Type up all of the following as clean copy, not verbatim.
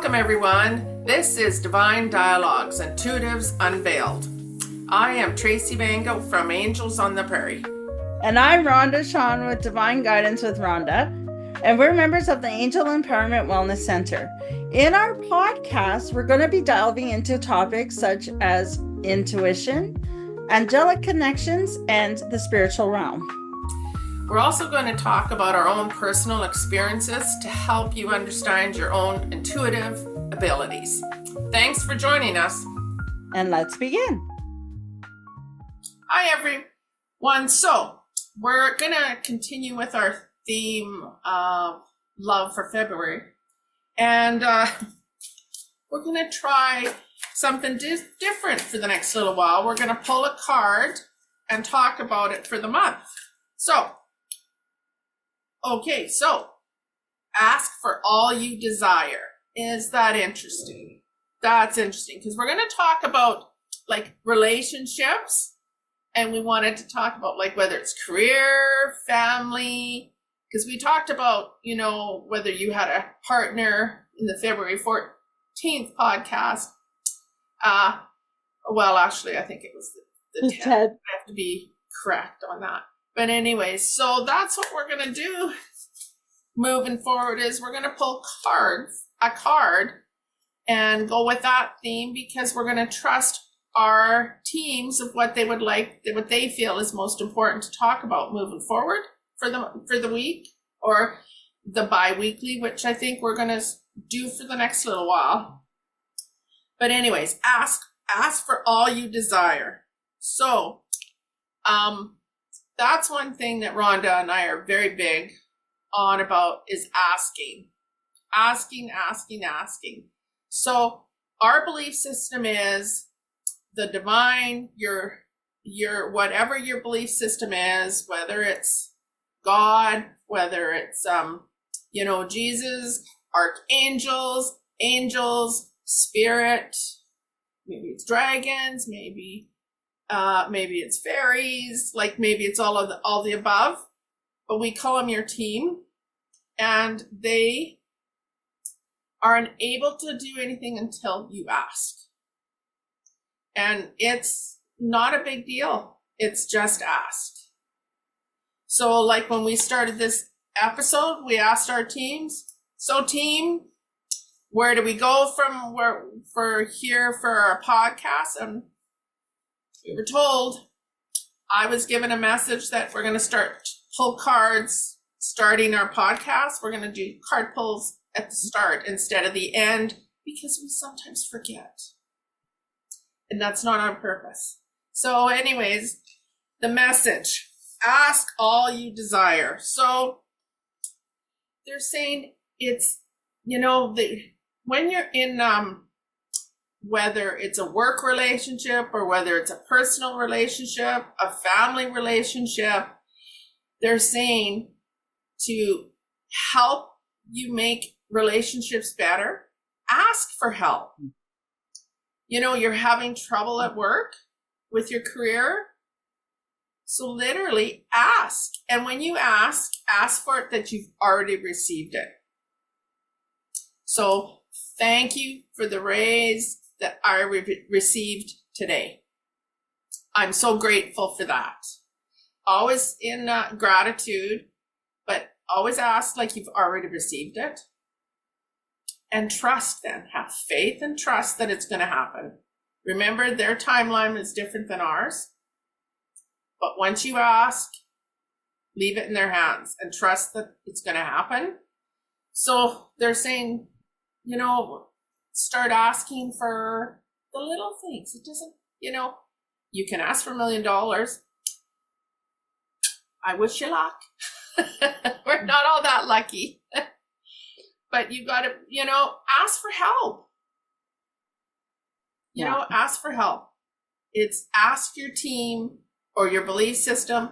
Welcome everyone. This is Divine Dialogues, Intuitives Unveiled. I am Tracey Mango from Angels on the Prairie. And I'm Rhonda Sean with Divine Guidance with Rhonda. And we're members of the Angel Empowerment Wellness Center. In our podcast, we're going to be delving into topics such as intuition, angelic connections, and the spiritual realm. We're also going to talk about our own personal experiences to help you understand your own intuitive abilities. Thanks for joining us. And let's begin. Hi everyone. So we're going to continue with our theme of love for February. And we're going to try something different for the next little while. We're going to pull a card and talk about it for the month. So ask for all you desire. Is that interesting? That's interesting because we're going to talk about like relationships, and we wanted to talk about like whether it's career, family, because we talked about, you know, whether you had a partner in the February 14th podcast. Well, actually, I think it was the 10th. I have to be correct on that. But anyways, so that's what we're going to do moving forward is we're going to pull a card and go with that theme because we're going to trust our teams of what they would like, what they feel is most important to talk about moving forward for the week or the bi-weekly, which I think we're going to do for the next little while. But anyways, ask for all you desire. So, that's one thing that Rhonda and I are very big on about is asking. So our belief system is the divine, your whatever your belief system is, whether it's God, whether it's, Jesus, archangels, angels, spirit, maybe it's dragons, maybe it's fairies, like maybe it's all the above, but we call them your team, and they are unable to do anything until you ask. And it's not a big deal. It's just ask. So like when we started this episode, we asked our teams, so team, where do we go from for our podcast? And we were told, I was given a message that we're going to pull cards starting our podcast. We're going to do card pulls at the start instead of the end because we sometimes forget. And that's not on purpose. So anyways, the message, ask all you desire. So they're saying it's, when you're in, whether it's a work relationship or whether it's a personal relationship, a family relationship, they're saying to help you make relationships better, ask for help. You're having trouble at work with your career. So literally ask. And when you ask for it that you've already received it. So thank you for the raise that I received today. I'm so grateful for that. Always in gratitude, but always ask like you've already received it. And trust then. Have faith and trust that it's going to happen. Remember, their timeline is different than ours. But once you ask, leave it in their hands and trust that it's going to happen. So they're saying, start asking for the little things. It doesn't, you can ask for $1 million. I wish you luck. We're not all that lucky. But you got to, ask for help. Ask for help. It's ask your team or your belief system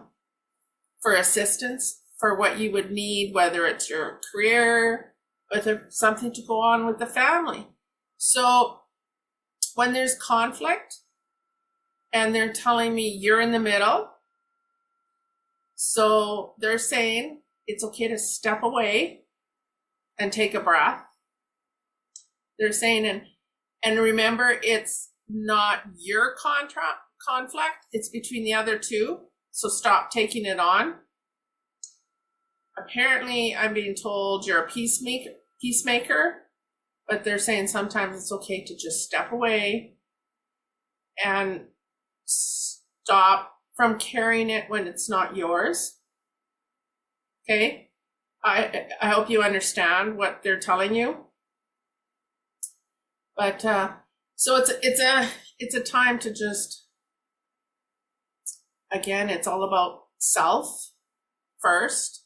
for assistance for what you would need, whether it's your career, whether something to go on with the family. So when there's conflict and they're telling me you're in the middle, so they're saying it's okay to step away and take a breath. They're saying, and remember, it's not your conflict, it's between the other two. So stop taking it on. Apparently, I'm being told you're a peacemaker, but they're saying sometimes it's okay to just step away and stop from carrying it when it's not yours. Okay? I hope you understand what they're telling you. But so it's a time to just, again, it's all about self first.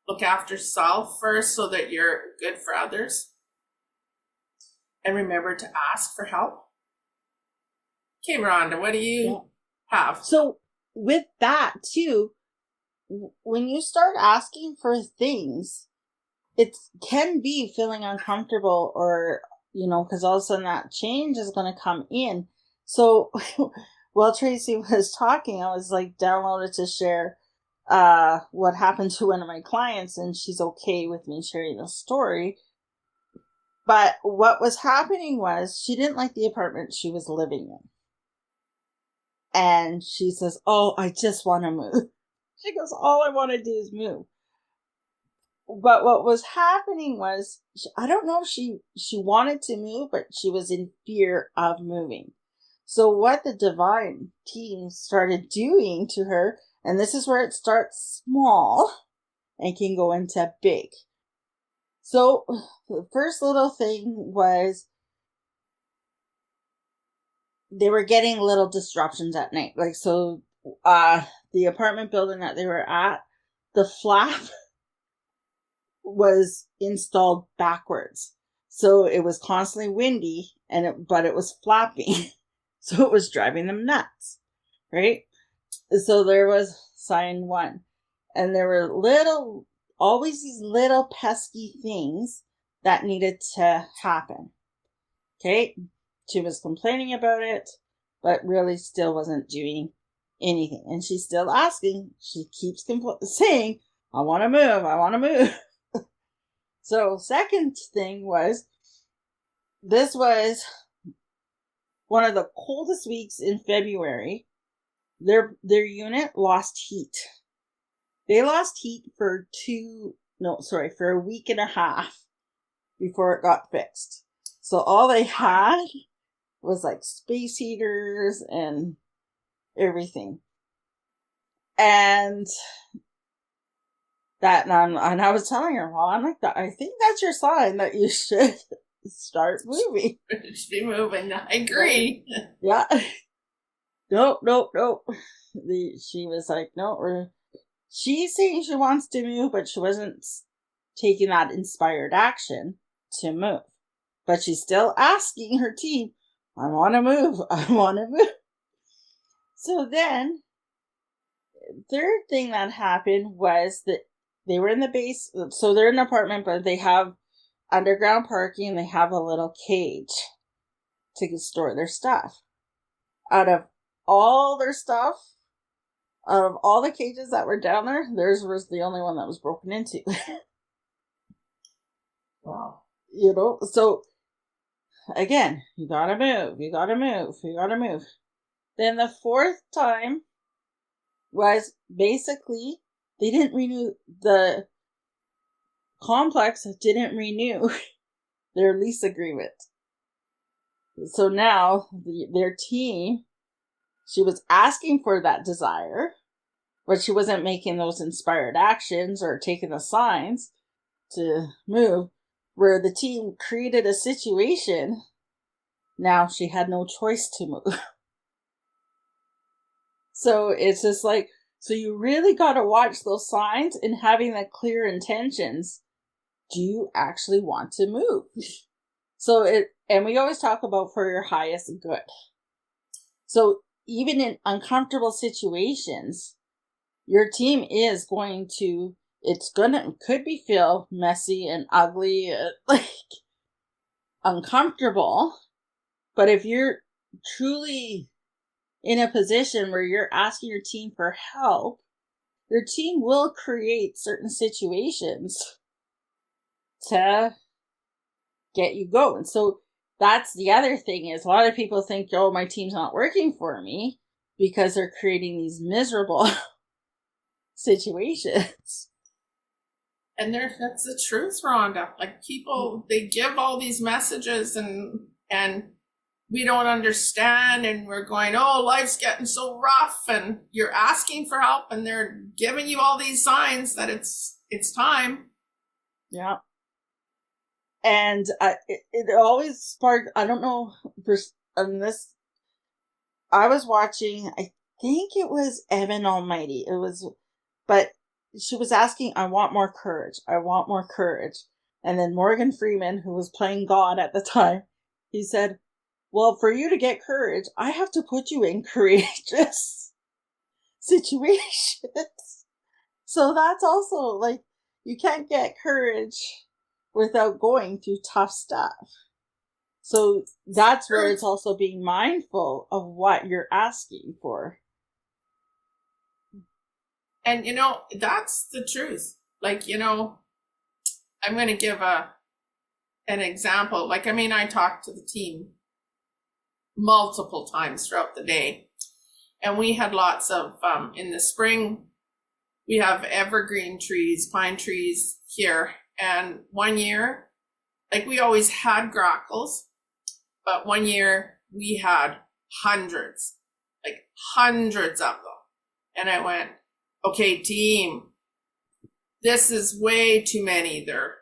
Look after self first so that you're good for others. And remember to ask for help. Okay, Rhonda, what do you have? So with that too, when you start asking for things, it can be feeling uncomfortable, or, you know, because all of a sudden that change is going to come in. So while Tracey was talking, I was like downloaded to share what happened to one of my clients, and she's okay with me sharing the story. But what was happening was she didn't like the apartment she was living in. And she says, oh, I just want to move. She goes, all I want to do is move. But what was happening was, I don't know if she wanted to move, but she was in fear of moving. So what the divine team started doing to her, and this is where it starts small and can go into big. So the first little thing was they were getting little disruptions at night. Like, so the apartment building that they were at, the flap was installed backwards. So it was constantly windy, but it was flapping. So it was driving them nuts, right? So there was sign 1. And there were always these little pesky things that needed to happen. Okay? She was complaining about it, but really still wasn't doing anything. And she's still asking. She keeps saying, I want to move. I want to move. So second thing was, this was one of the coldest weeks in February. Their unit lost heat. They lost heat for a week and a half before it got fixed. So all they had was like space heaters and everything. And I was telling her, well, I'm like, I think that's your sign that you should start moving. You should be moving. I agree. Yeah. Nope. She was like, no, she's saying she wants to move, but she wasn't taking that inspired action to move. But she's still asking her team, I want to move. I want to move. So then, third thing that happened was that they were in the base. So they're in an apartment, but they have underground parking, and they have a little cage to store their stuff. Out of all their stuff, out of all the cages that were down there, theirs was the only one that was broken into. Wow. You know, so again, you gotta move. Then the fourth time was basically the complex didn't renew their lease agreement. So now their team, she was asking for that desire, but she wasn't making those inspired actions or taking the signs to move, where the team created a situation. Now she had no choice to move. So it's just like, so you really got to watch those signs and having the clear intentions. Do you actually want to move? And we always talk about for your highest good. So even in uncomfortable situations, your team is going to, could be feel messy and ugly, like uncomfortable. But if you're truly in a position where you're asking your team for help, your team will create certain situations to get you going. So that's the other thing, is a lot of people think, oh, my team's not working for me because they're creating these miserable situations. And that's the truth, Rhonda. Like, people, they give all these messages and we don't understand, and we're going, oh, life's getting so rough, and you're asking for help, and they're giving you all these signs that it's time. Yeah. And it always sparked, I don't know, on this, I was watching, I think it was Evan Almighty. But she was asking, I want more courage. I want more courage. And then Morgan Freeman, who was playing God at the time, he said, well, for you to get courage, I have to put you in courageous situations. So that's also like, you can't get courage without going through tough stuff. So that's where it's also being mindful of what you're asking for. And, that's the truth. Like, I'm going to give an example. Like, I talked to the team multiple times throughout the day. And we had lots of, in the spring, we have evergreen trees, pine trees here. And one year, like, we always had grackles, but one year we had hundreds of them. And I went, okay, team, this is way too many there,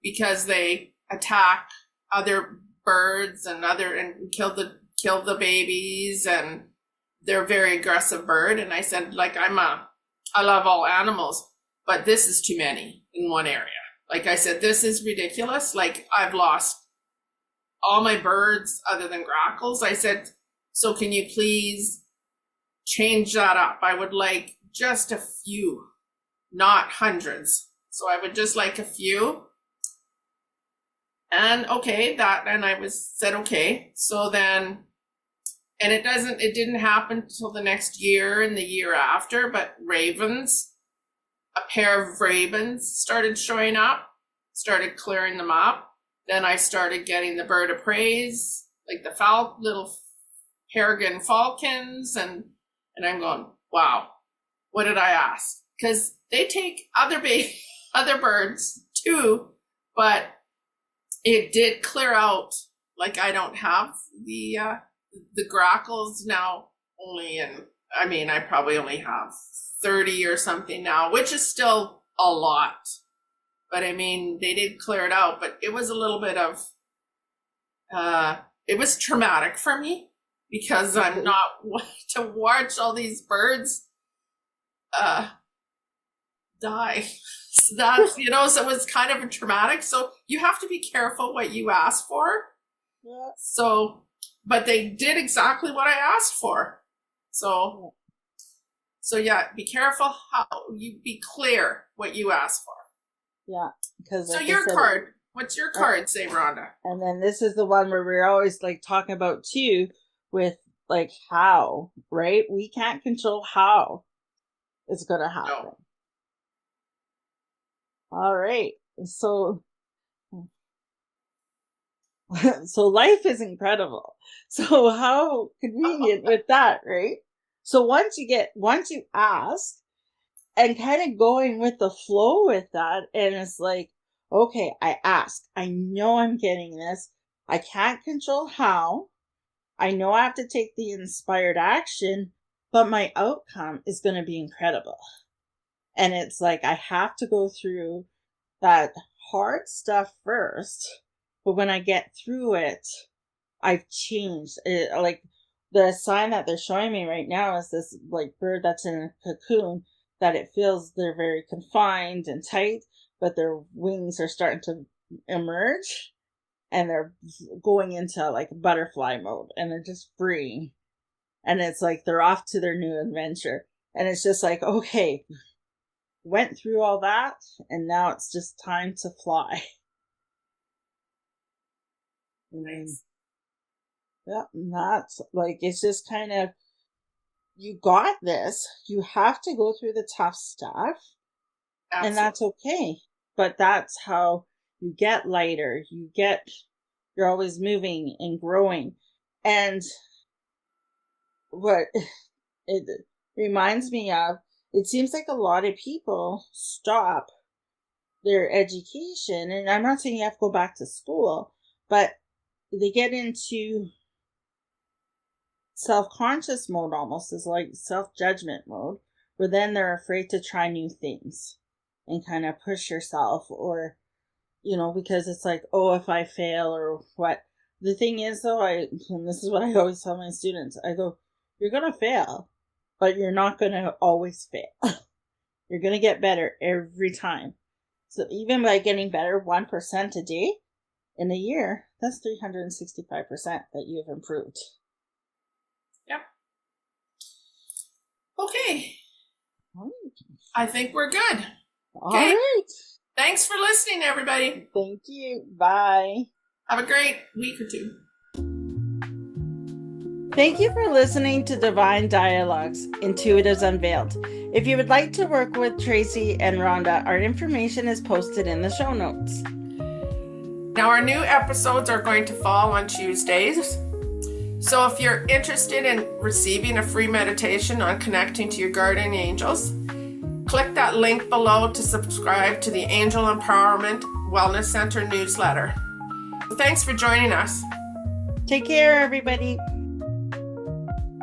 because they attack other birds and kill the babies, and they're a very aggressive bird. And I said, like, I love all animals, but this is too many in one area. Like I said, this is ridiculous. Like, I've lost all my birds other than grackles. I said, so can you please change that up? I would like just a few, not hundreds. So I would just like a few. And okay, said, okay. So then, and it didn't happen until the next year and the year after, but a pair of ravens started showing up, started clearing them up. Then I started getting the bird of praise, like the little peregrine falcons, and I'm going, wow, what did I ask? Because they take other birds too, but it did clear out. Like, I don't have the grackles now, I probably only have 30 or something now, which is still a lot. But they did clear it out, but it was a little bit of, it was traumatic for me, because I'm not to watch all these birds die. So that's, so it was kind of a traumatic. So you have to be careful what you ask for. Yeah. So, but they did exactly what I asked for. So yeah, be careful how you be clear what you ask for. Yeah, because so your card. What's your card say, Rhonda? And then this is the one where we're always like talking about too, with like how, right? We can't control how it's gonna happen. No. All right, so life is incredible. So how convenient with that, right? So once you ask, and kind of going with the flow with that, and it's like, okay, I asked, I know I'm getting this, I can't control how, I know I have to take the inspired action, but my outcome is going to be incredible. And it's like, I have to go through that hard stuff first, but when I get through it, I've changed it. Like, the sign that they're showing me right now is this like bird that's in a cocoon, that it feels they're very confined and tight, but their wings are starting to emerge, and they're going into like butterfly mode, and they're just free. And it's like they're off to their new adventure. And it's just like, okay, went through all that, and now it's just time to fly. Nice. Yeah, and that's like, it's just kind of, you got this. You have to go through the tough stuff. Absolutely. And that's okay. But that's how you get lighter. You get You're always moving and growing. And what it reminds me of, it seems like a lot of people stop their education, and I'm not saying you have to go back to school, but they get into self-conscious mode, almost is like self-judgment mode, where then they're afraid to try new things and kind of push yourself, or because it's like, oh, if I fail or what. The thing is, though, and this is what I always tell my students, I go, you're gonna fail, but you're not gonna always fail. You're gonna get better every time. So even by getting better 1% a day in a year, that's 365% that you've improved. Yep. Okay. Right. I think we're good. All right. Thanks for listening, everybody. Thank you. Bye. Have a great week or two. Thank you for listening to Divine Dialogues, Intuitives Unveiled. If you would like to work with Tracey and Rhonda, our information is posted in the show notes. Now, our new episodes are going to fall on Tuesdays. So if you're interested in receiving a free meditation on connecting to your guardian angels, click that link below to subscribe to the Angel Empowerment Wellness Center newsletter. Thanks for joining us. Take care, everybody.